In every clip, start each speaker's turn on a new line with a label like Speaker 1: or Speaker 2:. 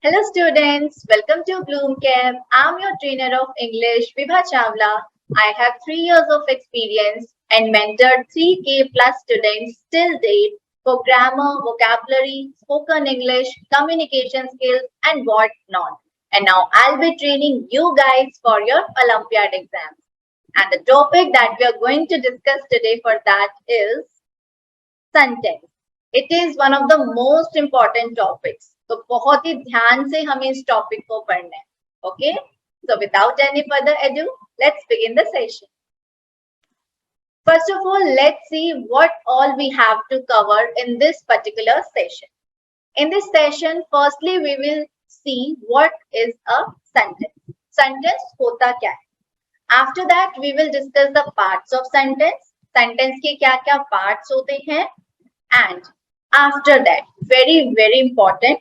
Speaker 1: Hello students, welcome to Bloom Camp. I'm your trainer of English, Vibha Chawla. I have 3 years of experience and mentored 3K plus students till date for grammar, vocabulary, spoken English, communication skills and what not. And now I'll be training you guys for your Olympiad exams. And the topic that we are going to discuss today for that is sentence. It is one of the most important topics. तो बहुत ही ध्यान से हमें इस topic को पढ़ना है. Okay, so without any further edu, let's begin the session. First of all, let's see what all we have to cover in this particular session. In this session, firstly, we will see what is a sentence. Sentence होता क्या है? After that, we will discuss the parts of sentence. Sentence के क्या-क्या parts होते हैं? And after that, very important,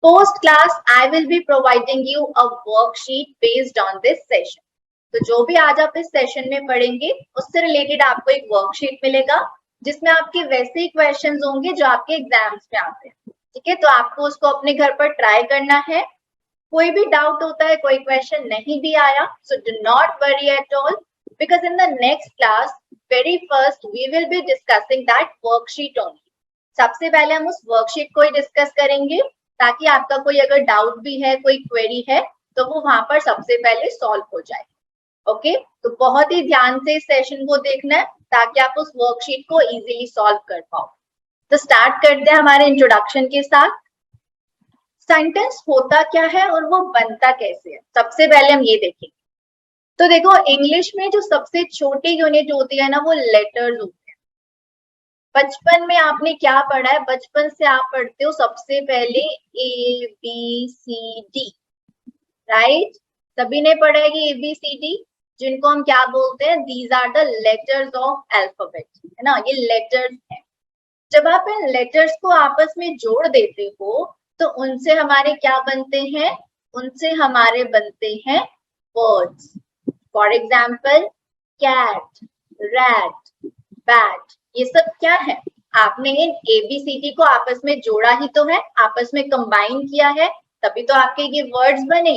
Speaker 1: post class I will be providing you a worksheet based on this session. तो जो भी आज आप इस सेशन में पढ़ेंगे उससे रिलेटेड आपको एक वर्कशीट मिलेगा जिसमें आपके वैसे ही क्वेश्चंस होंगे जो आपके एग्जाम्स में आते हैं. ठीक है, तो आपको उसको अपने घर पर ट्राई करना है. कोई भी डाउट होता है, कोई क्वेश्चन नहीं भी आया, so do not worry at all, because in the next class very first we will be discussing that worksheet only. सबसे पहले हम उस वर्कशीट को ही डिस्कस करेंगे ताकि आपका कोई अगर डाउट भी है, कोई क्वेरी है, तो वो वहां पर सबसे पहले सॉल्व हो जाए. ओके, तो बहुत ही ध्यान से इस सेशन को देखना है ताकि आप उस वर्कशीट को इजीली सॉल्व कर पाओ. तो स्टार्ट करते हैं हमारे इंट्रोडक्शन के साथ. सेंटेंस होता क्या है और वो बनता कैसे है, सबसे पहले हम ये देखेंगे. तो देखो, इंग्लिश में जो सबसे छोटी यूनिट होती है ना, वो लेटर्स होती है. बचपन में आपने क्या पढ़ा है? बचपन से आप पढ़ते हो सबसे पहले A B C D, right? सभी ने पढ़ा है कि ए बी सी डी, जिनको हम क्या बोलते हैं? These are the letters of alphabet, है ना? ये लेटर्स हैं. जब आप इन लेटर्स को आपस में जोड़ देते हो तो उनसे हमारे क्या बनते हैं? उनसे हमारे बनते हैं words. For example, cat, rat, bat, ये सब क्या है? आपने इन ABCD को आपस में जोड़ा ही तो है, आपस में कंबाइन किया है, तभी तो आपके ये वर्ड्स बने.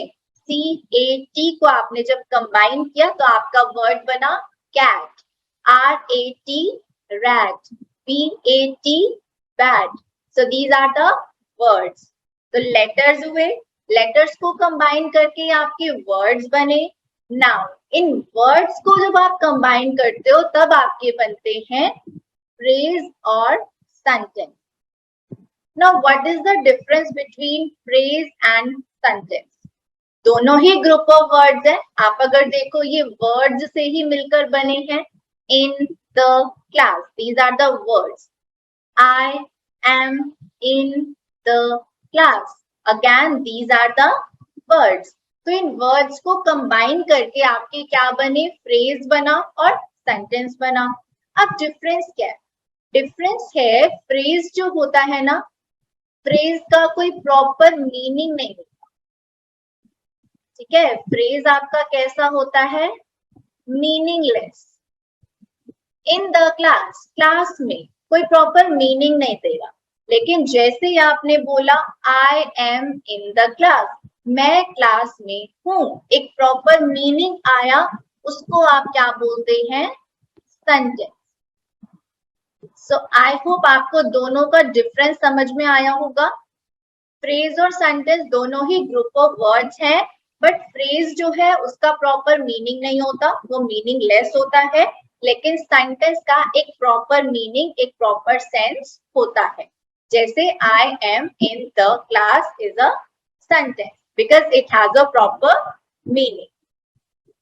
Speaker 1: CAT को आपने जब कंबाइन किया तो आपका वर्ड बना cat. RAT rat, BAT bat. So these are the words. तो लेटर्स हुए, लेटर्स को कंबाइन करके आपके वर्ड्स बने. नाउ इन वर्ड्स को जब आप कंबाइन करते हो तब आपके बनते हैं फ्रेज और sentence. Now what is the difference between phrase and sentence? दोनों ही ग्रुप ऑफ वर्ड्स है. आप अगर देखो, ये वर्ड्स से ही मिलकर बने हैं. In the class, these are the words. I am in the class, again these are the words. तो इन वर्ड्स को कंबाइन करके आपके क्या बने? फ्रेज बना और सेंटेंस बना. अब डिफरेंस क्या है? डिफरेंस है, फ्रेज जो होता है ना, फ्रेज का कोई प्रॉपर मीनिंग नहीं होता. ठीक है, फ्रेज आपका कैसा होता है? Meaningless. In the class, class में कोई प्रॉपर मीनिंग नहीं देगा. लेकिन जैसे ही आपने बोला आई एम इन द क्लास, मैं क्लास में हूं, एक प्रॉपर मीनिंग आया, उसको आप क्या बोलते हैं? सेंटेंस. सो आई होप आपको दोनों का डिफरेंस समझ में आया होगा. फ्रेज और सेंटेंस दोनों ही ग्रुप ऑफ वर्ड्स हैं, बट फ्रेज जो है उसका प्रॉपर मीनिंग नहीं होता, वो मीनिंगलेस होता है. लेकिन सेंटेंस का एक प्रॉपर मीनिंग, एक प्रॉपर सेंस होता है. जैसे आई am in the class is a sentence because it has a proper meaning.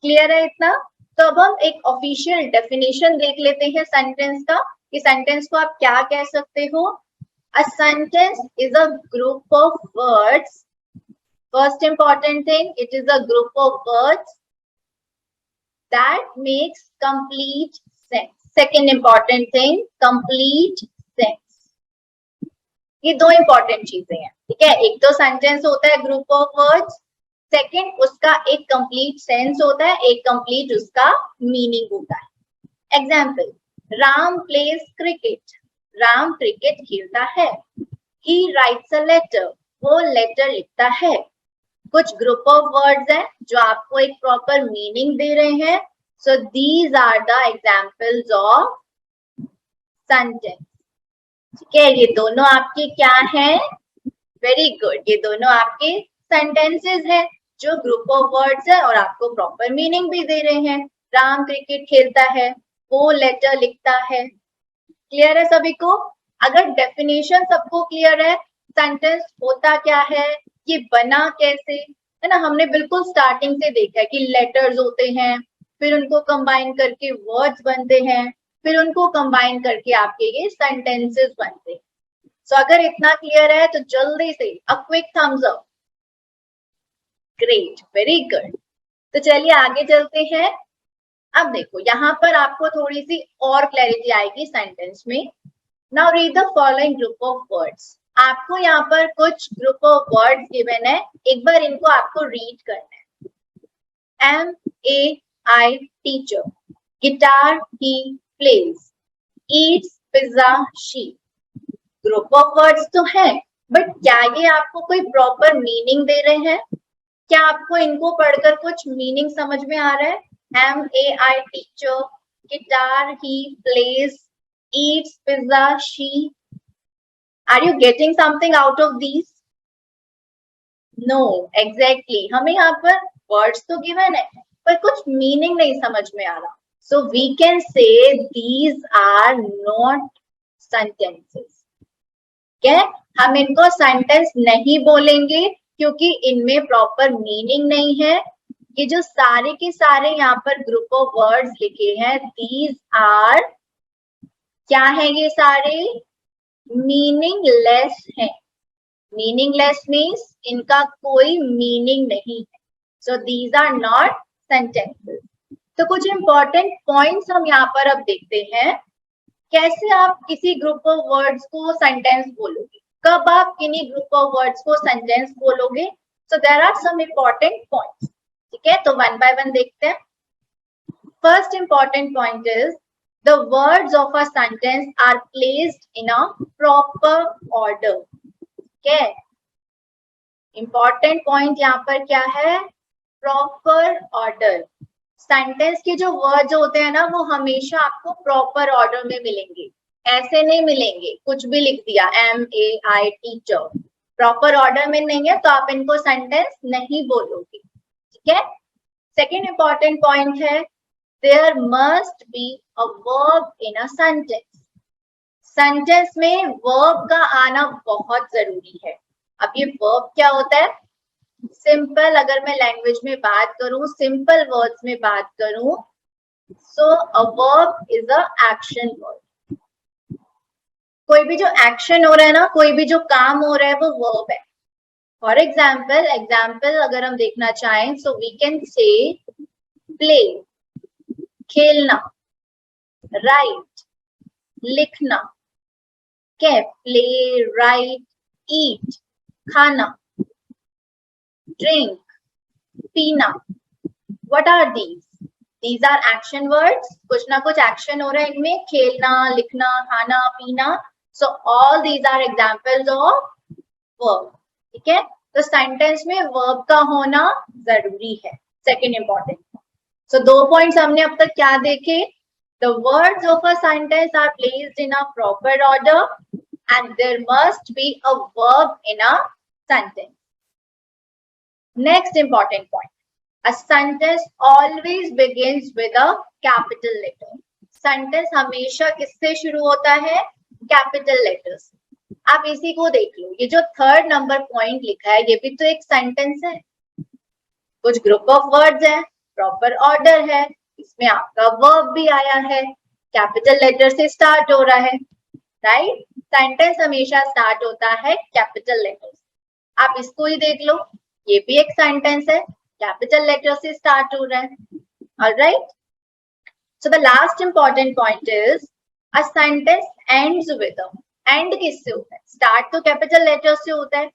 Speaker 1: Clear है इतना? तो अब हम एक ऑफिशियल डेफिनेशन देख लेते हैं सेंटेंस का, कि सेंटेंस को आप क्या कह सकते हो. A sentence is a group of words. First important thing, it is a group of words that makes complete sense. Second important thing, complete sense. ये दो important चीजें हैं. ठीक है, एक तो सेंटेंस होता है ग्रुप ऑफ वर्ड्स, सेकेंड उसका एक कंप्लीट सेंस होता है, एक कंप्लीट उसका मीनिंग होता है. Example, Ram pledge cricket. Ram cricket खेलता है. He writes a letter. वो लेटर लिखता है। कुछ ग्रुप ऑफ वर्ड्स हैं जो आपको एक प्रॉपर मीनिंग दे रहे हैं। So these are the examples of sentence. ठीक है, ये दोनों आपके क्या हैं? वेरी गुड, ये दोनों आपके सेंटेंसेस हैं जो ग्रुप ऑफ वर्ड्स है और आपको प्रॉपर मीनिंग भी दे रहे हैं। राम क्रिकेट खेलता है, वो लेटर लिखता है। क्लियर है सभी को? अगर डेफिनेशन सबको क्लियर है, सेंटेंस होता क्या है, ये बना कैसे, है ना, हमने बिल्कुल स्टार्टिंग से देखा है कि लेटर्स होते हैं, फिर उनको कंबाइन करके वर्ड्स बनते हैं, फिर उनको कंबाइन करके आपके ये सेंटेंसेस बनते हैं। सो अगर इतना क्लियर है तो जल्दी से a quick thumbs up. Great, very good. तो चलिए आगे चलते हैं। अब देखो यहाँ पर आपको थोड़ी सी और क्लैरिटी आएगी सेंटेंस में। Now read the following group of words. आपको यहाँ पर कुछ ग्रुप ऑफ वर्ड्स गिवन है, एक बार इनको आपको रीड करना है। MAI teacher, guitar he plays, Yeats pizza she. Group of words तो है, बट क्या ये आपको कोई प्रॉपर मीनिंग दे रहे हैं? क्या आपको इनको पढ़कर कुछ मीनिंग समझ में आ रहा है? MAI teacher, guitar he plays, eats pizza she. Are you getting something out of these? No, exactly. हमें यहाँ पर words तो given है, पर कुछ meaning नहीं समझ में आ रहा. So we can say these are not sentences. क्या? हम इनको sentence नहीं बोलेंगे क्योंकि इनमें proper meaning नहीं है. ये जो सारे के सारे यहाँ पर group of words लिखे हैं, these are क्या है? ये सारे मीनिंगलेस है। मीनिंगलेस मीन्स इनका कोई मीनिंग नहीं है। So these are not sentences. तो कुछ इंपॉर्टेंट पॉइंट्स हम यहाँ पर अब देखते हैं। कैसे आप किसी ग्रुप ऑफ वर्ड्स को सेंटेंस बोलोगे, कब आप किन्हीं ग्रुप ऑफ वर्ड्स को सेंटेंस बोलोगे। So there are some important points. ठीक है, तो वन बाय वन देखते हैं। First important point is the words of a sentence are placed in a proper order. Okay, important point यहाँ पर क्या है? Proper order. Sentence के जो words होते हैं ना, वो हमेशा आपको proper order में मिलेंगे, ऐसे नहीं मिलेंगे कुछ भी लिख दिया MAI टीचर, proper order में नहीं है तो आप इनको sentence नहीं बोलोगे। ठीक है, second important point है there must be a verb in a sentence. Sentence में वर्ब का आना बहुत जरूरी है। अब ये वर्ब क्या होता है? सिंपल, अगर मैं लैंग्वेज में बात करूं, सिंपल वर्ड्स में बात करूं, so a verb is a action word. कोई भी जो एक्शन हो रहा है ना, कोई भी जो काम हो रहा है, वो वर्ब है। फॉर एग्जाम्पल अगर हम देखना चाहें, so we can say play, खेलना, राइट, लिखना, क्या? प्ले, राइट, ईट, खाना, ड्रिंक, पीना। What are these? These are action words. कुछ ना कुछ एक्शन हो रहा है इनमें, खेलना, लिखना, खाना, पीना। So all these are examples of verb. ठीक है, तो सेंटेंस में वर्ब का होना जरूरी है। Second important. सो दो पॉइंट्स हमने अब तक क्या देखे? The words of a sentence are placed in a proper order and there must be a verb in a sentence. Next important point. A sentence always begins with a capital letter. Sentence हमेशा किससे शुरू होता है? Capital letters. आप इसी को देख लो, ये जो थर्ड नंबर पॉइंट लिखा है, ये भी तो एक सेंटेंस है। कुछ ग्रुप ऑफ वर्ड्स है, प्रॉपर ऑर्डर है, इसमें आपका वर्ब भी आया है, कैपिटल लेटर से स्टार्ट हो रहा है, राइट? सेंटेंस हमेशा स्टार्ट होता है कैपिटल लेटर। आप इसको ही देख लो, ये भी एक सेंटेंस है, कैपिटल लेटर से स्टार्ट हो रहा है। Alright, so the last important point is a sentence ends with a. And किससे होता है? स्टार्ट तो कैपिटल लेटर से होता है,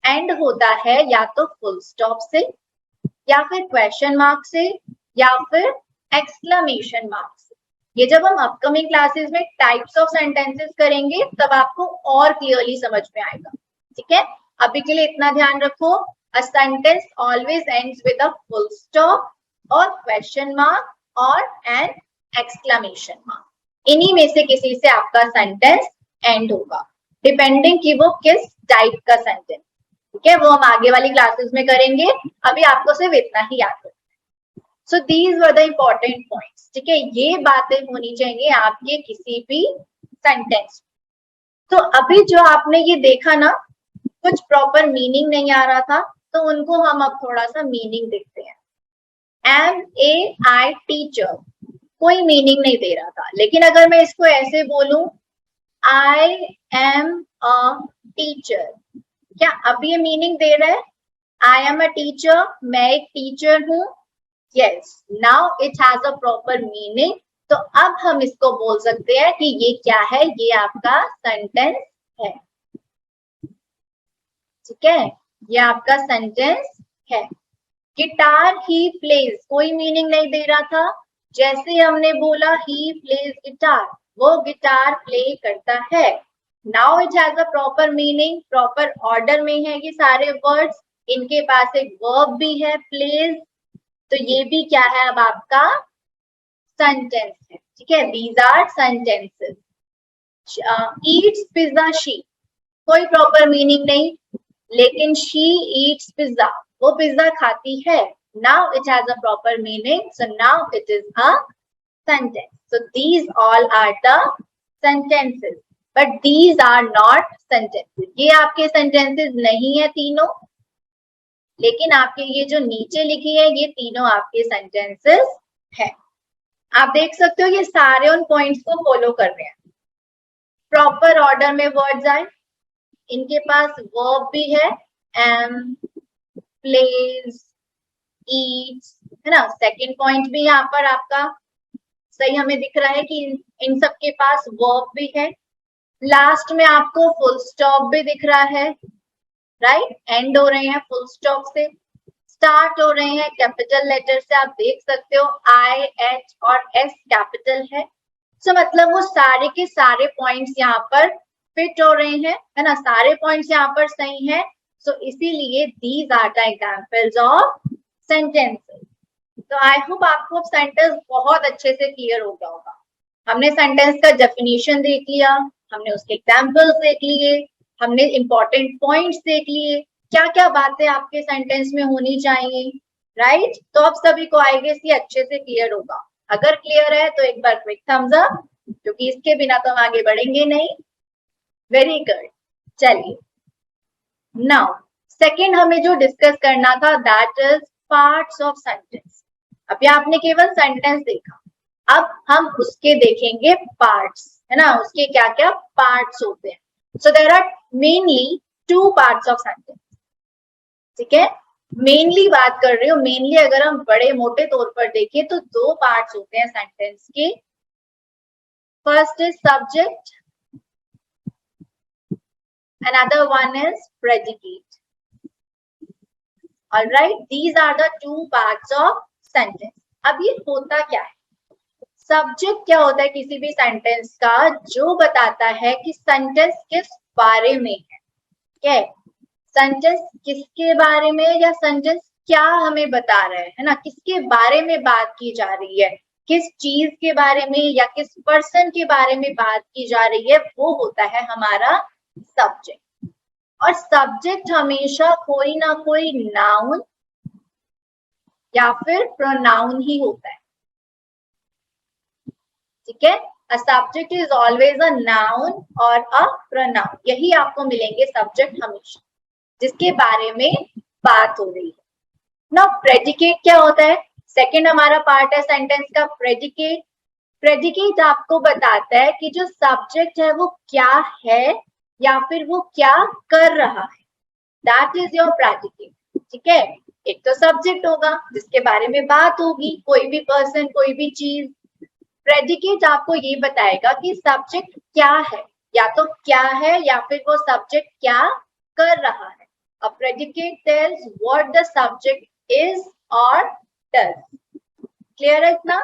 Speaker 1: एंड होता है या तो फुल स्टॉप से, या फिर क्वेश्चन मार्क से, या फिर एक्सक्लेमेशन मार्क से। ये जब हम अपकमिंग क्लासेस में टाइप्स ऑफ सेंटेंसेस करेंगे तब आपको और क्लियरली समझ में आएगा। ठीक है, अभी के लिए इतना ध्यान रखो, a sentence always ends with a full stop और क्वेश्चन मार्क और एन एक्सक्लेमेशन मार्क। इन्हीं में से किसी से आपका सेंटेंस एंड होगा, डिपेंडिंग कि वो किस टाइप का सेंटेंस। ठीक है, वो हम आगे वाली क्लासेस में करेंगे, अभी आपको सिर्फ इतना ही याद रखना है। So these were the important points. ठीक है, ये बातें होनी चाहिए आपके किसी भी सेंटेंस। तो अभी जो आपने ये देखा ना, कुछ प्रॉपर मीनिंग नहीं आ रहा था, तो उनको हम अब थोड़ा सा मीनिंग देखते हैं। एम ए आई टीचर, कोई मीनिंग नहीं दे रहा था, लेकिन अगर मैं इसको ऐसे बोलूं, आई एम अ टीचर, क्या अब ये मीनिंग दे रहा है? आई एम अ टीचर, मैं एक टीचर हूं। Yes, now it has a proper meaning. तो अब हम इसको बोल सकते हैं कि ये क्या है, ये आपका सेंटेंस है। ठीक है, ये आपका सेंटेंस है। गिटार ही प्लेज, कोई मीनिंग नहीं दे रहा था, जैसे हमने बोला ही प्लेज गिटार, वो गिटार प्ले करता है। Now it has a proper meaning, proper order में है ये सारे वर्ड्स, इनके पास एक वर्ब भी है प्लेज, तो ये भी क्या है अब आपका सेंटेंस है। ठीक है, these are sentences. Eats pizza she, कोई प्रॉपर मीनिंग नहीं, लेकिन शी ईट्स पिज्जा, वो पिज्जा खाती है। Now it has a proper meaning, so now it is a sentence. So these all are the sentences, but these are not sentences. ये आपके sentences नहीं है तीनों, लेकिन आपके ये जो नीचे लिखी है ये तीनों आपके सेंटेंसेस है। आप देख सकते हो ये सारे उन पॉइंट्स को फॉलो कर रहे हैं, प्रॉपर ऑर्डर में वर्ड्स आए, इनके पास वर्ब भी है, एम, प्लेज, ईट्स, है ना। सेकंड पॉइंट भी यहाँ पर आपका सही हमें दिख रहा है कि इन सब के पास वर्ब भी है। लास्ट में आपको फुल स्टॉप भी दिख रहा है, राइट, एंड हो रहे हैं फुल स्टॉप से, स्टार्ट हो रहे हैं कैपिटल लेटर से। आप देख सकते हो आई, एच और एस कैपिटल है। सो मतलब वो सारे के सारे पॉइंट्स यहाँ पर फिट हो रहे हैं, है ना, सारे पॉइंट्स यहाँ पर सही हैं। सो इसीलिए these are the examples of sentences. तो आई होप आपको सेंटेंस बहुत अच्छे से क्लियर हो गया होगा। हमने सेंटेंस का डेफिनेशन देख लिया, हमने उसके एग्जांपल्स देख लिए, हमने इंपॉर्टेंट पॉइंट्स देख लिए, क्या क्या बातें आपके सेंटेंस में होनी चाहिए, राइट। तो अब सभी को आई गेस ये अच्छे से क्लियर होगा। अगर क्लियर है तो एक बार क्विक थम्स अप, क्योंकि इसके बिना तो हम आगे बढ़ेंगे नहीं। वेरी गुड, चलिए नाउ सेकेंड हमें जो डिस्कस करना था that is parts of sentence. अभी आपने केवल सेंटेंस देखा, अब हम उसके देखेंगे पार्ट्स, है ना, उसके क्या क्या पार्ट्स होते हैं। So there are mainly two parts of sentence. ठीक है, मेनली बात कर रही हूँ, मेनली अगर हम बड़े मोटे तौर पर देखें तो दो पार्ट्स होते हैं सेंटेंस के। First is subject, another one is predicate. All right, these are the two parts of sentence. अब ये होता क्या है? सब्जेक्ट क्या होता है किसी भी सेंटेंस का? जो बताता है कि सेंटेंस किस बारे में है। क्या सेंटेंस किसके बारे में, या सेंटेंस क्या हमें बता रहा है ना, किसके बारे में बात की जा रही है, किस चीज के बारे में या किस पर्सन के बारे में बात की जा रही है, वो होता है हमारा सब्जेक्ट। और सब्जेक्ट हमेशा कोई ना कोई नाउन या फिर प्रोनाउन ही होता है। ठीक है, a subject is always a noun और अ प्रोनाउन, यही आपको मिलेंगे सब्जेक्ट हमेशा, जिसके बारे में बात हो रही है ना। प्रेडिकेट क्या होता है? सेकंड हमारा पार्ट है सेंटेंस का प्रेडिकेट। प्रेडिकेट आपको बताता है कि जो सब्जेक्ट है वो क्या है या फिर वो क्या कर रहा है, दैट इज योर प्रेडिकेट। ठीक है, एक तो सब्जेक्ट होगा जिसके बारे में बात होगी, कोई भी पर्सन, कोई भी चीज। प्रेडिकेट आपको ये बताएगा कि सब्जेक्ट क्या है, या तो क्या है या फिर वो सब्जेक्ट क्या कर रहा है। A predicate tells what the subject is or does. Clear है इतना?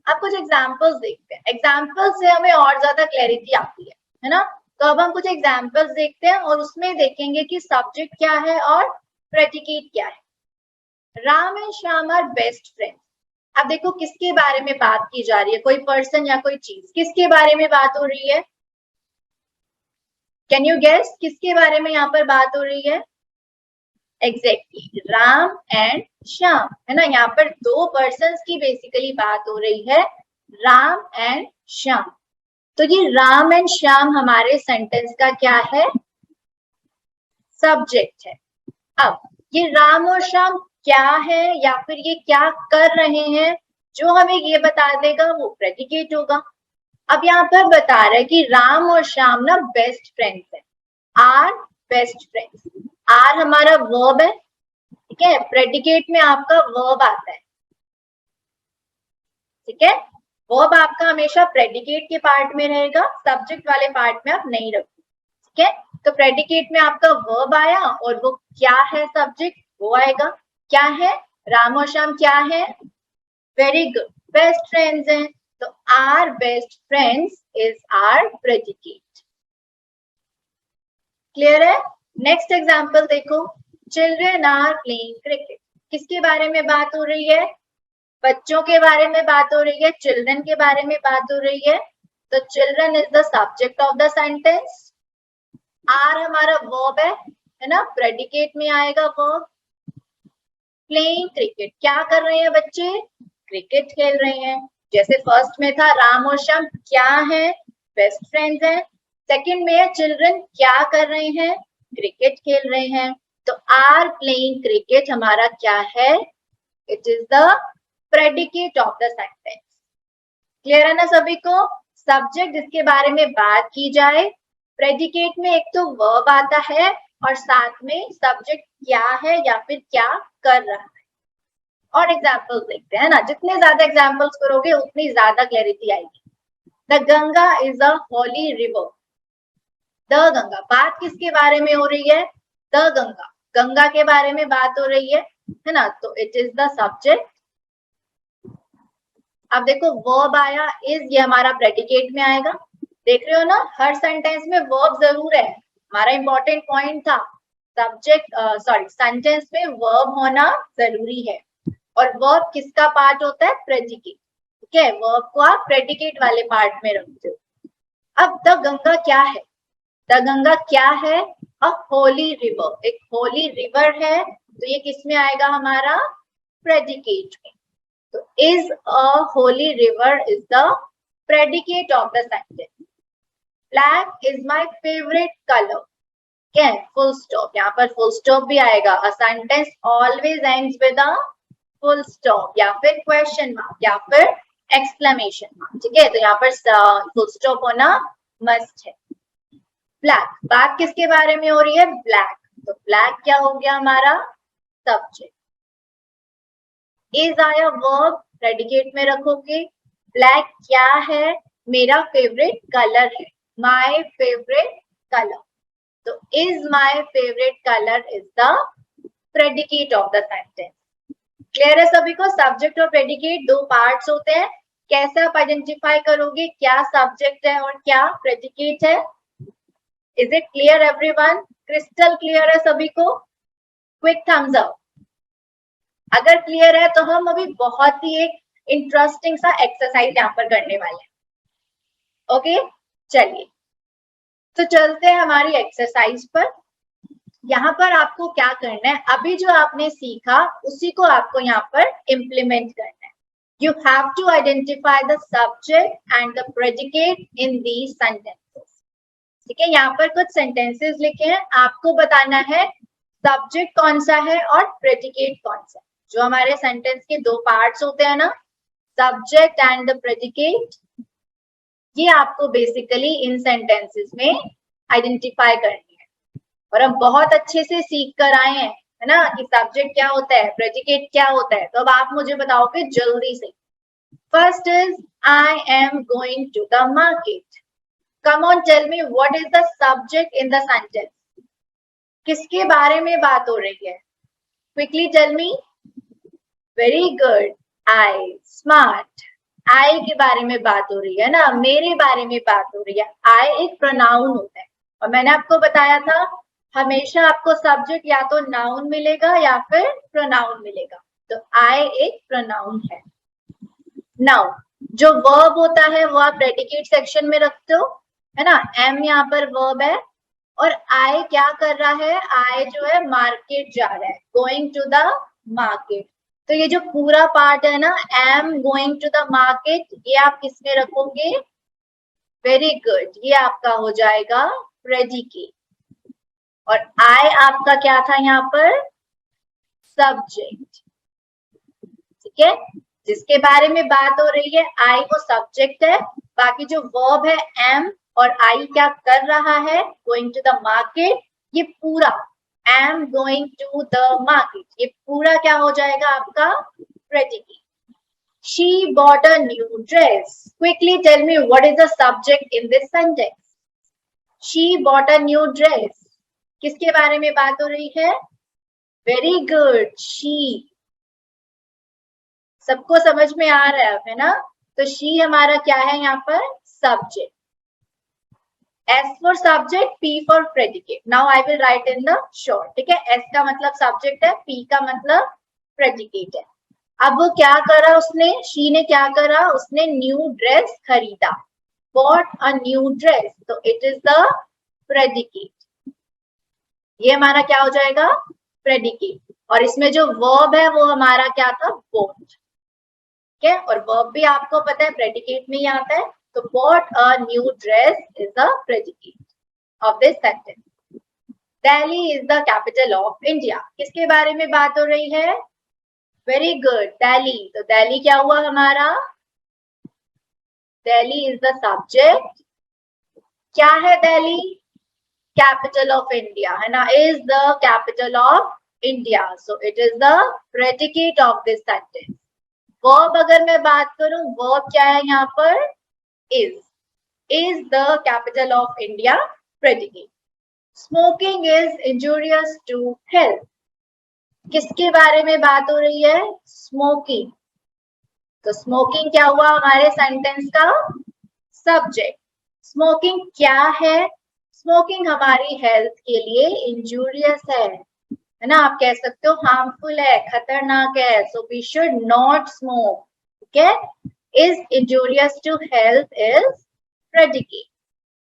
Speaker 1: अब कुछ एग्जांपल्स देखते हैं, एग्जांपल से हमें और ज्यादा क्लैरिटी आती है ना। तो अब हम कुछ एग्जाम्पल्स देखते हैं और उसमें देखेंगे कि सब्जेक्ट क्या है और प्रेडिकेट क्या है। Ram and Shyam are best friends. अब देखो किसके बारे में बात की जा रही है, कोई पर्सन या कोई चीज, किसके बारे में बात हो रही है? कैन यू गेस किसके बारे में यहाँ पर बात हो रही है? एग्जैक्टली राम एंड श्याम, है ना। यहाँ पर दो पर्सन्स की बेसिकली बात हो रही है, राम एंड श्याम। तो ये राम एंड श्याम हमारे सेंटेंस का क्या है? सब्जेक्ट है। अब ये राम और श्याम क्या है या फिर ये क्या कर रहे हैं, जो हमें ये बता देगा वो प्रेडिकेट होगा। अब यहाँ पर बता रहा है कि राम और श्याम ना बेस्ट फ्रेंड्स है, आर बेस्ट फ्रेंड्स। आर हमारा वर्ब है, ठीक है। प्रेडिकेट में आपका वर्ब आता है, ठीक है। वर्ब आपका हमेशा प्रेडिकेट के पार्ट में रहेगा, सब्जेक्ट वाले पार्ट में आप नहीं रखोगे, ठीक है। तो प्रेडिकेट में आपका वर्ब आया और वो क्या है सब्जेक्ट, वो आएगा। क्या है? राम और श्याम क्या है? वेरी गुड, बेस्ट फ्रेंड्स हैं। तो are best friends is are predicate. Clear है? नेक्स्ट एग्जांपल देखो, चिल्ड्रन आर प्लेइंग क्रिकेट। किसके बारे में बात हो रही है? बच्चों के बारे में बात हो रही है, चिल्ड्रन के बारे में बात हो रही है। तो children is the subject of the sentence. Are हमारा वर्ब है ना, प्रेडिकेट में आएगा वर्ब। प्लेइंग क्रिकेट, क्या कर रहे हैं बच्चे? क्रिकेट खेल रहे हैं। जैसे फर्स्ट में था राम और श्याम क्या है? बेस्ट फ्रेंड्स हैं। सेकंड में है चिल्ड्रन क्या कर रहे हैं? क्रिकेट खेल रहे हैं। तो आर प्लेइंग क्रिकेट हमारा क्या है? It is the predicate of the sentence. Clear है ना सभी को? सब्जेक्ट जिसके बारे में बात की जाए, प्रेडिकेट में एक तो वर्ब आता है और साथ में सब्जेक्ट क्या है या फिर क्या कर रहा है। और एग्जाम्पल्स देखते हैं ना, जितने ज्यादा एग्जाम्पल्स करोगे उतनी ज्यादा क्लैरिटी आएगी। The Ganga is a Holi river. The Ganga, बात किसके बारे में हो रही है? द गंगा, गंगा के बारे में बात हो रही है ना। तो इट इज द सब्जेक्ट। अब देखो वर्ब आया, इज, ये हमारा प्रेडिकेट में आएगा। देख रहे हो ना, हर सेंटेंस में वर्ब जरूर है। हमारा इंपॉर्टेंट पॉइंट था सब्जेक्ट सेंटेंस में वर्ब होना जरूरी है। और वर्ब किसका पार्ट होता है? प्रेडिकेट, ठीक है। वर्ब को आप प्रेडिकेट वाले पार्ट में रखते हो। अब द गंगा क्या है? द गंगा क्या है? अ होली रिवर, एक होली रिवर है। तो ये किस में आएगा? हमारा प्रेडिकेट में। तो is a holy river is the predicate of the sentence. Black is my favorite color. क्या है? full stop, यहाँ पर full stop भी आएगा। A sentence always ends with a full stop या फिर question mark या फिर exclamation mark, ठीक है। तो यहाँ पर full stop होना must है। Black, बात किसके बारे में हो रही है? Black, तो black क्या हो गया हमारा? सब्जेक्ट। इज आया वर्ब, प्रेडिकेट में रखोगे। ब्लैक क्या है? मेरा फेवरेट कलर है, माय फेवरेट कलर। तो is my favourite colour is the predicate of the sentence. Clear है सभी को? सब्जेक्ट और प्रेडिकेट दो पार्ट्स होते हैं। कैसे आप आइडेंटिफाई करोगे क्या सब्जेक्ट है और क्या प्रेडिकेट है? Is it clear everyone? Crystal clear है सभी को? क्विक थम्स अप अगर क्लियर है। तो हम अभी बहुत ही एक इंटरेस्टिंग सा एक्सरसाइज यहाँ पर करने वाले हैं। ओके, चलिए तो चलते हैं हमारी एक्सरसाइज पर। यहाँ पर आपको क्या करना है, अभी जो आपने सीखा उसी को आपको यहाँ पर इम्प्लीमेंट करना है। You have to identify the subject and the predicate in these sentences. ठीक है, यहाँ पर कुछ सेंटेंसेस लिखे हैं, आपको बताना है सब्जेक्ट कौन सा है और प्रेडिकेट कौन सा है। जो हमारे सेंटेंस के दो पार्ट्स होते हैं ना, सब्जेक्ट एंड द प्रेडिकेट, ये आपको बेसिकली इन सेंटेंसेस में आइडेंटिफाई करनी है। और हम बहुत अच्छे से सीख कर आए हैं, है ना, कि सब्जेक्ट क्या होता है, प्रेडिकेट क्या होता है। तो अब आप मुझे बताओगे जल्दी से। First is I am going to the market. Come on tell me what is the subject in the sentence. किसके बारे में बात हो रही है? Quickly tell me. Very good, I. Smart, I के बारे में बात हो रही है ना, मेरे बारे में बात हो रही है। आई एक प्रोनाउन होता है, और मैंने आपको बताया था हमेशा आपको सब्जेक्ट या तो नाउन मिलेगा या फिर प्रोनाउन मिलेगा, तो आई एक प्रोनाउन है। नाउ जो वर्ब होता है वो आप प्रेडिकेट सेक्शन में रखते हो, है ना। एम यहाँ पर वर्ब है और आई क्या कर रहा है, आई जो है मार्केट जा रहा है, गोइंग टू द मार्केट। तो ये जो पूरा पार्ट है ना, am going to the market, ये आप किस में रखोगे, वेरी गुड, ये आपका हो जाएगा प्रेडिकेट। और आई आपका क्या था यहाँ पर, सब्जेक्ट। ठीक है, जिसके बारे में बात हो रही है आई वो सब्जेक्ट है, बाकी जो वर्ब है एम और आई क्या कर रहा है, गोइंग टू द मार्केट, ये पूरा am going to the market, ये पूरा क्या हो जाएगा आपका predicate. She bought a new dress. Quickly tell me what is the subject in this sentence. She bought a new dress. किसके बारे में बात हो रही है, वेरी गुड, she। सबको समझ में आ रहा है ना, तो she हमारा क्या है यहाँ पर, subject. S for subject, P for predicate. Now I will write in the short. ठीक है, S का मतलब सब्जेक्ट है, P का मतलब प्रेडिकेट है। अब वो क्या करा उसने, शी ने क्या करा, उसने न्यू ड्रेस खरीदा, बॉट अ न्यू ड्रेस, तो इट इज द प्रेडिकेट। ये हमारा क्या हो जाएगा, प्रेडिकेट। और इसमें जो वर्ब है वो हमारा क्या था, बोट। ठीक है, और वर्ब भी आपको पता है प्रेडिकेट में ही आता है, तो bought a new dress is the predicate of this sentence. Delhi is the capital of India, किसके बारे में बात हो रही है, वेरी गुड, दिल्ली। तो दिल्ली क्या हुआ हमारा, दिल्ली इज द सब्जेक्ट। क्या है दिल्ली, कैपिटल ऑफ इंडिया, है ना, is the capital of India, so it is the predicate of this sentence. Verb अगर मैं बात करूं, वर्ब क्या है यहाँ पर, is the capital of India, predicate. Smoking is injurious to health. किसके बारे में बात हो रही है, स्मोकिंग। तो स्मोकिंग क्या हुआ हमारे सेंटेंस का सब्जेक्ट। स्मोकिंग क्या है, स्मोकिंग हमारी हेल्थ के लिए इंजूरियस है ना, आप कह सकते हो हार्मफुल है, खतरनाक है, so we should not smoke. ठीक है, is injurious to health is predicate.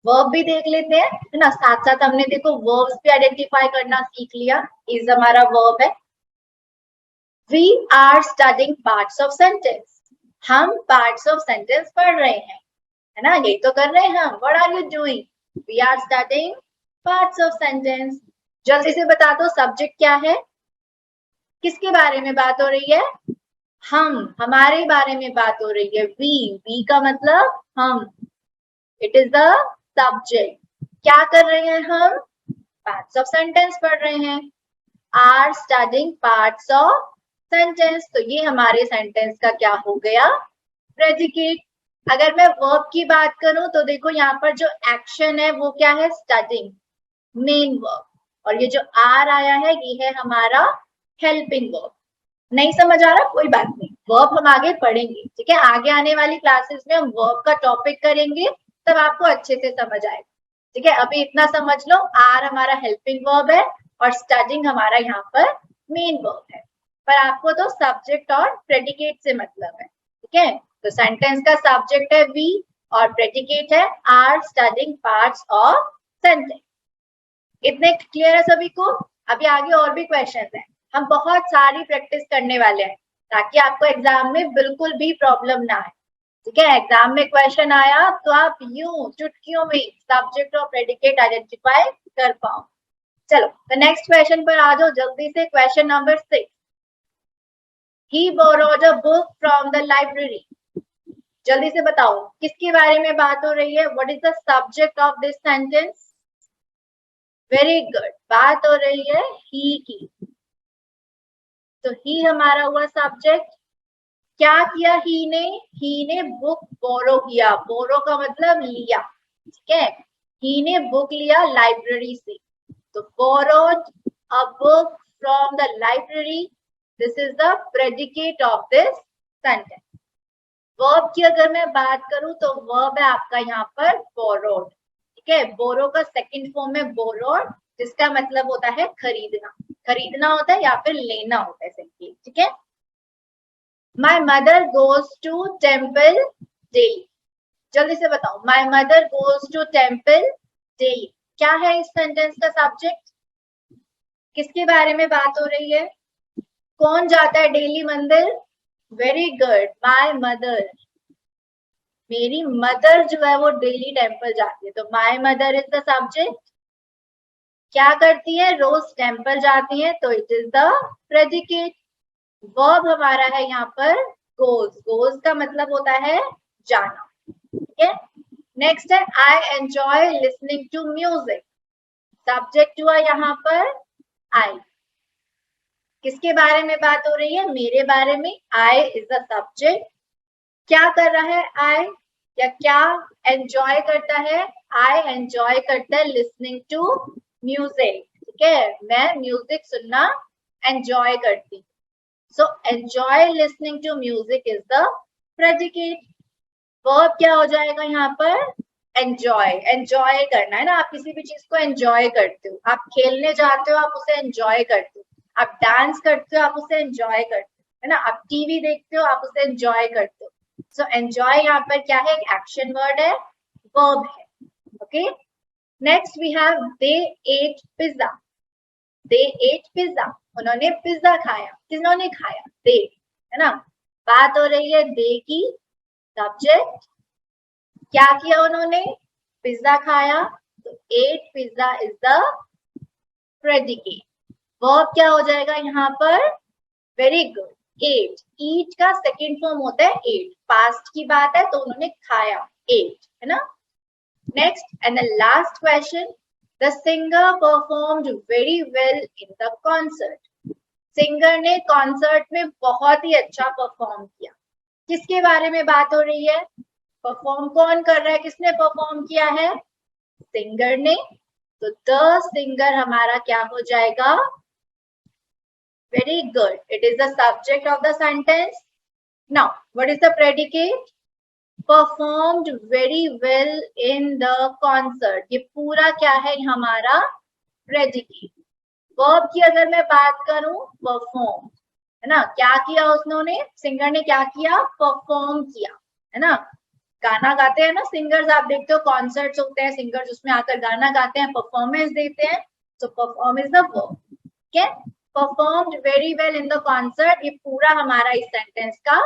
Speaker 1: Verb भी देख लेते हैं, है ना, साथ साथ हमने देखो वर्ब्स भी आइडेंटिफाई करना सीख लिया। इज हमारा वर्ब है। We are studying parts of sentence. हम parts of sentence पढ़ रहे हैं, है ना, यही तो कर रहे हैं हम। What are you doing? We are studying parts of sentence. जल्दी से बता दो सब्जेक्ट क्या है, किसके बारे में बात हो रही है, हम, हमारे बारे में बात हो रही है। we का मतलब हम, इट इज द सब्जेक्ट। क्या कर रहे हैं हम, पार्ट्स ऑफ सेंटेंस पढ़ रहे हैं, are studying parts of sentence, तो ये हमारे सेंटेंस का क्या हो गया, प्रेडिकेट। अगर मैं वर्ब की बात करूं तो देखो यहाँ पर जो एक्शन है वो क्या है, स्टडिंग, मेन वर्ब, और ये जो आर आया है ये है हमारा हेल्पिंग वर्ब। नहीं समझ आ रहा, कोई बात नहीं, वर्ब हम आगे पढ़ेंगे। ठीक है, आगे आने वाली क्लासेस में हम वर्ब का टॉपिक करेंगे, तब आपको अच्छे से समझ आएगा। ठीक है, अभी इतना समझ लो, आर हमारा हेल्पिंग वर्ब है और स्टडिंग हमारा यहाँ पर मेन वर्ब है, पर आपको तो सब्जेक्ट और प्रेडिकेट से मतलब है। ठीक है, तो सेंटेंस का सब्जेक्ट है वी और प्रेडिकेट है are studying parts of sentence. इतने क्लियर है सभी को। अभी आगे और भी क्वेश्चंस हैं, हम बहुत सारी प्रैक्टिस करने वाले हैं ताकि आपको एग्जाम में बिल्कुल भी प्रॉब्लम ना आए। ठीक है, एग्जाम में क्वेश्चन आया तो आप यूं चुटकियों में सब्जेक्ट और प्रेडिकेट आइडेंटिफाई कर पाओ। चलो तो नेक्स्ट क्वेश्चन पर आ जाओ जल्दी से। Question number 6, he borrowed a book from the library. जल्दी से बताओ किसके बारे में बात हो रही है, what is the subject of this sentence, very good, बात हो रही है ही की, तो ही हमारा हुआ सब्जेक्ट। क्या किया ही ने बुक बोरो किया, बोरो का मतलब लिया। ठीक है, ही ने बुक लिया लाइब्रेरी से, तो borrowed a book from the library, this is the predicate of this sentence. Verb की अगर मैं बात करूं तो वर्ब है आपका यहाँ पर बोरोड। ठीक ठीक है। बोरो का सेकंड फॉर्म है बोरोड, जिसका मतलब होता है खरीदना, खरीदना होता है या फिर लेना होता है सिंपली, ठीक है। My mother goes to temple daily, जल्दी से बताओ, my mother goes to temple daily, क्या है इस सेंटेंस का सब्जेक्ट, किसके बारे में बात हो रही है, कौन जाता है डेली मंदिर, वेरी गुड, माय मदर, मेरी मदर जो है वो डेली टेम्पल जाती है, तो my mother is the subject, क्या करती है, रोज टेम्पल जाती है, तो it is the predicate. Verb हमारा है यहाँ पर गोज, गोज का मतलब होता है जाना, ठीक है। नेक्स्ट है I enjoy listening to music, subject हुआ यहाँ पर आई, किसके बारे में बात हो रही है, मेरे बारे में, आई इज द सब्जेक्ट, क्या कर रहा है आई, या क्या एंजॉय करता है, आई एंजॉय करता है लिसनिंग टू म्यूजिक, ठीक है, मैं म्यूजिक सुनना एंजॉय करती हूँ, so enjoy listening to music is the predicate. Verb क्या हो जाएगा यहाँ पर, एंजॉय, एंजॉय करना है ना, आप किसी भी चीज को एंजॉय करते हो, आप खेलने जाते हो आप उसे एंजॉय करते हो, आप डांस करते हो आप उसे एंजॉय करते हो, है ना, आप टीवी देखते हो आप उसे एंजॉय करते हो, सो एंजॉय यहाँ पर क्या है, एक एक्शन वर्ड है, वर्ब है, okay. Next we have they ate pizza, they ate pizza, उन्होंने पिज्जा खाया, किन्होंने खाया, दे, है ना, बात हो रही है दे की, सब्जेक्ट, क्या किया उन्होंने, पिज्जा खाया, तो ate pizza is the predicate. Verb क्या हो जाएगा यहाँ पर, वेरी गुड, एट, ईट का सेकंड फॉर्म होता है एट, पास्ट की बात है तो उन्होंने खाया, एट, है ना। Next and the last question, the singer performed very well in the concert, singer ने कॉन्सर्ट में बहुत ही अच्छा परफॉर्म किया, किसके बारे में बात हो रही है, परफॉर्म कौन कर रहा है, किसने परफॉर्म किया है, सिंगर ने, तो द सिंगर हमारा क्या हो जाएगा, very good, it is the subject of the sentence. Now what is the predicate, performed very well in the concert, ये पूरा क्या है हमारा predicate। verb की अगर मैं बात करूं, perform, है ना, क्या किया उन्होंने, सिंगर ने क्या किया, परफॉर्म किया, है ना, गाना गाते हैं ना सिंगर्स, आप देखते हो कॉन्सर्ट्स होते हैं, सिंगर्स उसमें आकर गाना गाते हैं, परफॉर्मेंस देते हैं, तो परफॉर्म इज द वर्ब, ठीक है। Performed very well in the concert, ये पूरा हमारा इस सेंटेंस का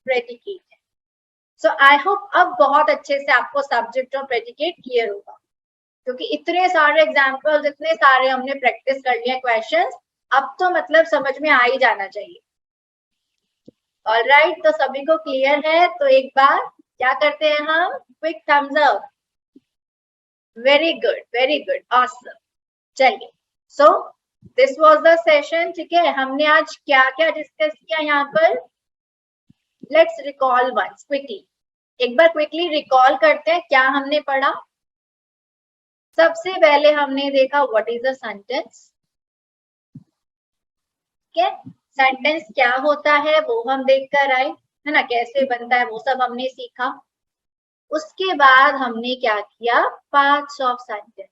Speaker 1: प्रेडिकेट है। सो आई होप अब बहुत अच्छे से आपको सब्जेक्ट और प्रेडिकेट क्लियर होगा, क्योंकि इतने सारे एग्जाम्पल्स, इतने सारे हमने प्रैक्टिस कर लिए क्वेश्चंस, अब तो मतलब समझ में आ ही जाना चाहिए। ऑलराइट, तो सभी को क्लियर है, तो एक बार क्या करते हैं हम, quick thumbs up, very good, awesome. चलिए, so this was the session, ठीक है, हमने आज क्या क्या डिस्कस किया यहाँ पर, लेट्स रिकॉल वंस क्विकली, एक बार क्विकली रिकॉल करते हैं क्या हमने पढ़ा। सबसे पहले हमने देखा व्हाट इज अ सेंटेंस, ठीक है, सेंटेंस क्या होता है वो हम देख कर आए, है ना, कैसे बनता है वो सब हमने सीखा। उसके बाद हमने क्या किया, पार्ट्स ऑफ सेंटेंस,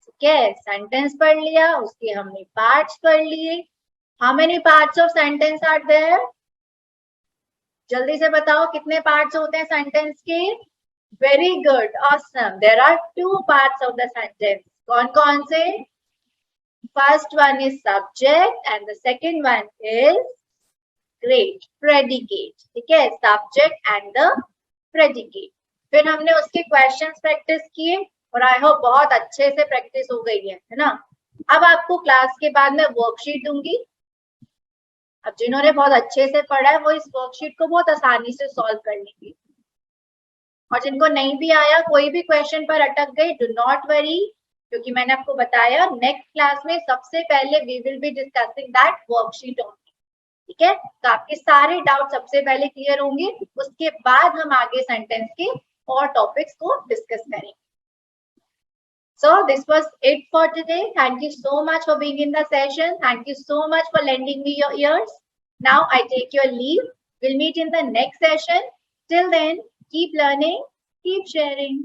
Speaker 1: ठीक है, सेंटेंस पढ़ लिया, उसके हमने पार्ट्स पढ़ लिए। How many parts of sentence are there, जल्दी से बताओ कितने पार्ट्स होते हैं सेंटेंस के, very good, awesome, there are 2 parts of the sentence, कौन कौन से, first one is subject and the second one is great, predicate, ठीक है, सब्जेक्ट एंड द प्रेडिकेट। फिर हमने उसके क्वेश्चंस प्रैक्टिस किए और आई होप बहुत अच्छे से प्रैक्टिस हो गई है ना। अब आपको क्लास के बाद में वर्कशीट दूंगी, अब जिन्होंने बहुत अच्छे से पढ़ा है वो इस वर्कशीट को बहुत आसानी से सॉल्व कर लेंगे, और जिनको नहीं भी आया, कोई भी क्वेश्चन पर अटक गई, डू नॉट वरी, क्योंकि मैंने आपको बताया नेक्स्ट क्लास में सबसे पहले we will be discussing that worksheet only, ठीक है, तो आपके सारे डाउट सबसे पहले क्लियर होंगे, उसके बाद हम आगे सेंटेंस के और टॉपिक्स को डिस्कस करेंगे। So this was it for today. Thank you so much for being in the session. Thank you so much for lending me your ears. Now I take your leave. We'll meet in the next session. Till then, keep learning, keep sharing.